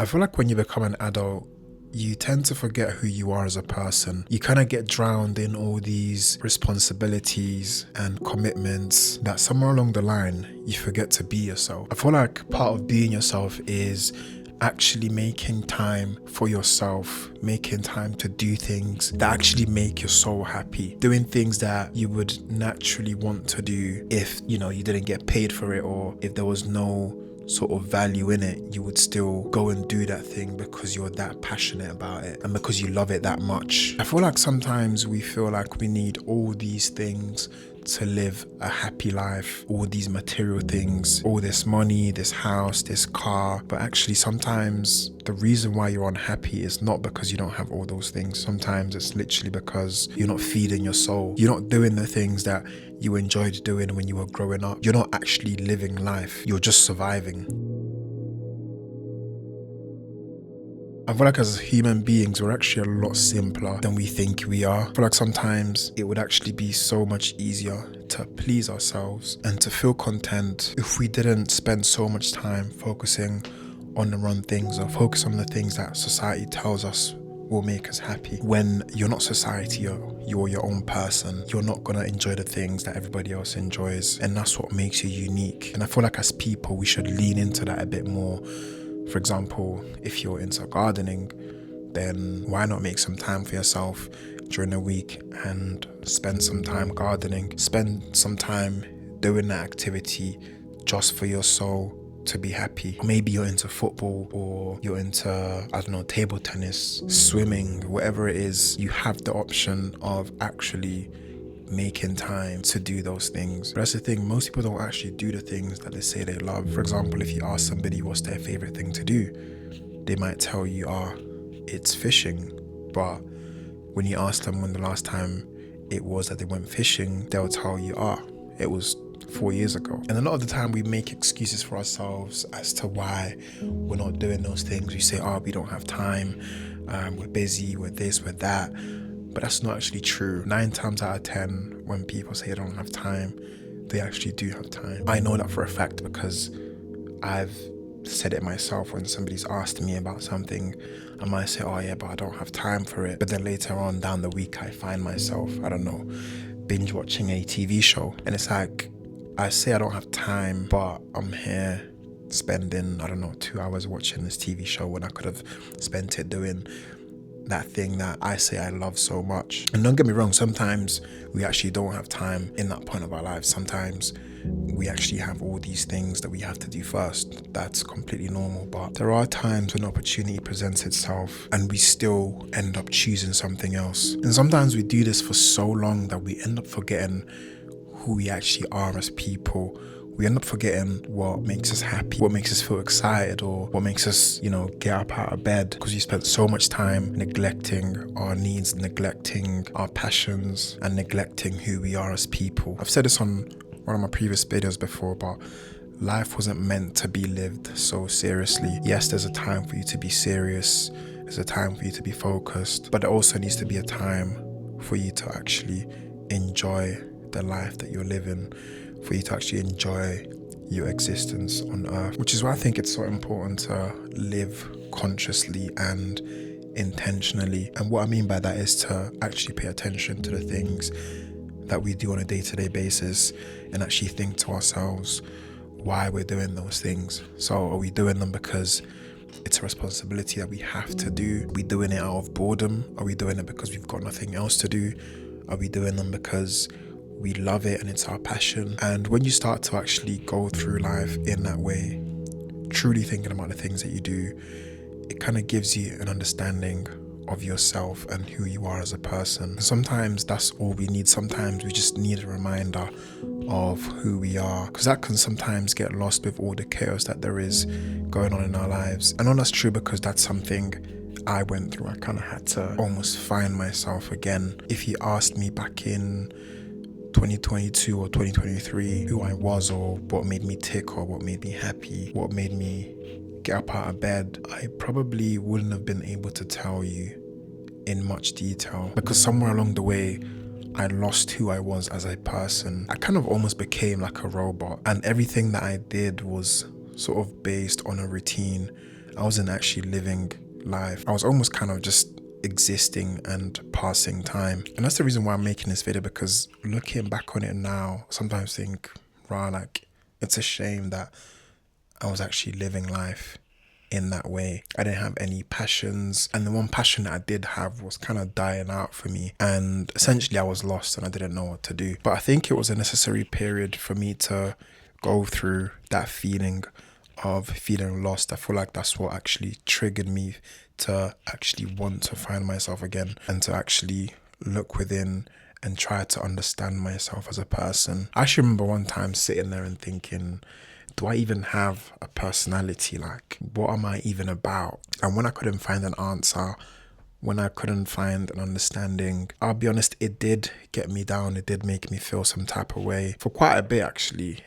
I feel like when you become an adult, you tend to forget who you are as a person. You kind of get drowned in all these responsibilities and commitments that somewhere along the line, you forget to be yourself. I feel like part of being yourself is actually making time for yourself, making time to do things that actually make your soul happy, doing things that you would naturally want to do if, you didn't get paid for it, or if there was no sort of value in it, you would still go and do that thing because you're that passionate about it and because you love it that much. I feel like sometimes we feel like we need all these things to live a happy life, all these material things, all this money, this house, this car. But actually sometimes the reason why you're unhappy is not because you don't have all those things. Sometimes it's literally because you're not feeding your soul. You're not doing the things that you enjoyed doing when you were growing up. You're not actually living life. You're just surviving. I feel like as human beings, we're actually a lot simpler than we think we are. I feel like sometimes it would actually be so much easier to please ourselves and to feel content if we didn't spend so much time focusing on the wrong things or focus on the things that society tells us will make us happy. When you're not society, you're your own person. You're not gonna enjoy the things that everybody else enjoys, and that's what makes you unique. And I feel like as people, we should lean into that a bit more. For example, if you're into gardening, then why not make some time for yourself during the week and spend some time gardening? Spend some time doing that activity just for your soul to be happy. Or maybe you're into football, or you're into, table tennis, swimming, whatever it is. You have the option of actually making time to do those things. But that's the thing, most people don't actually do the things that they say they love. For example, if you ask somebody what's their favorite thing to do, they might tell you, it's fishing. But when you ask them when the last time it was that they went fishing, they'll tell you, it was 4 years ago. And a lot of the time we make excuses for ourselves as to why we're not doing those things. We say, we don't have time, we're busy, we're this, we're that. But that's not actually true. 9 times out of 10, when people say they don't have time, they actually do have time. I know that for a fact because I've said it myself. When somebody's asked me about something, I might say, but I don't have time for it. But then later on down the week, I find myself, binge watching a TV show. And it's like, I say I don't have time, but I'm here spending, 2 hours watching this TV show when I could have spent it doing that thing that I say I love so much. And don't get me wrong, sometimes we actually don't have time in that point of our lives. Sometimes we actually have all these things that we have to do first. That's completely normal. But there are times when opportunity presents itself and we still end up choosing something else. And sometimes we do this for so long that we end up forgetting who we actually are as people. We end up forgetting what makes us happy, what makes us feel excited, or what makes us, get up out of bed, because we spent so much time neglecting our needs, neglecting our passions, and neglecting who we are as people. I've said this on one of my previous videos before, but life wasn't meant to be lived so seriously. Yes, there's a time for you to be serious, there's a time for you to be focused, but there also needs to be a time for you to actually enjoy the life that you're living, for you to actually enjoy your existence on earth. Which is why I think it's so important to live consciously and intentionally. And what I mean by that is to actually pay attention to the things that we do on a day-to-day basis and actually think to ourselves why we're doing those things. So are we doing them because it's a responsibility that we have to do? Are we doing it out of boredom? Are we doing it because we've got nothing else to do? Are we doing them because we love it and it's our passion? And when you start to actually go through life in that way, truly thinking about the things that you do, it kind of gives you an understanding of yourself and who you are as a person. Sometimes that's all we need. Sometimes we just need a reminder of who we are, because that can sometimes get lost with all the chaos that there is going on in our lives. I know that's true because that's something I went through. I kind of had to almost find myself again. If you asked me back in 2022 or 2023 who I was, or what made me tick, or what made me happy, what made me get up out of bed, I probably wouldn't have been able to tell you in much detail, because somewhere along the way I lost who I was as a person. I kind of almost became like a robot, and everything that I did was sort of based on a routine I wasn't actually living life. I was almost kind of just existing and passing time. And that's the reason why I'm making this video, because looking back on it now, sometimes think, rah, like, it's a shame that I was actually living life in that way. I didn't have any passions, and the one passion that I did have was kind of dying out for me, and essentially I was lost and I didn't know what to do. But I think it was a necessary period for me to go through that feeling of feeling lost. I feel like that's what actually triggered me to actually want to find myself again and to actually look within and try to understand myself as a person. I actually remember one time sitting there and thinking, do I even have a personality? Like, what am I even about? And when I couldn't find an answer, when I couldn't find an understanding, I'll be honest, it did get me down. It did make me feel some type of way for quite a bit, actually.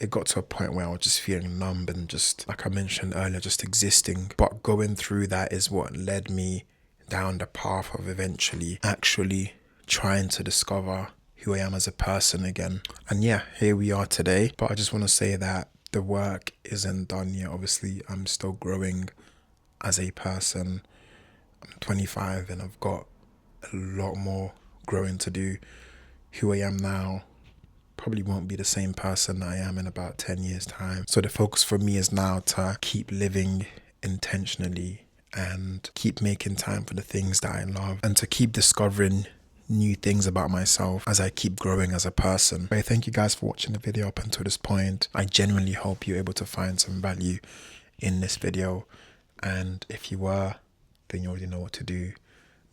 It got to a point where I was just feeling numb and just, like I mentioned earlier, just existing. But going through that is what led me down the path of eventually actually trying to discover who I am as a person again. And yeah, here we are today. But I just want to say that the work isn't done yet. Obviously, I'm still growing as a person. I'm 25 and I've got a lot more growing to do. Who I am now probably won't be the same person I am in about 10 years time. So the focus for me is now to keep living intentionally and keep making time for the things that I love and to keep discovering new things about myself as I keep growing as a person. But thank you guys for watching the video up until this point. I genuinely hope you're able to find some value in this video, and if you were, then you already know what to do.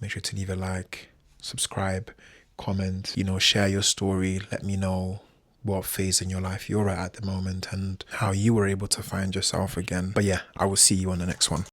Make sure to leave a like, subscribe, comment, share your story. Let me know what phase in your life you're at the moment and how you were able to find yourself again. But yeah, I will see you on the next one.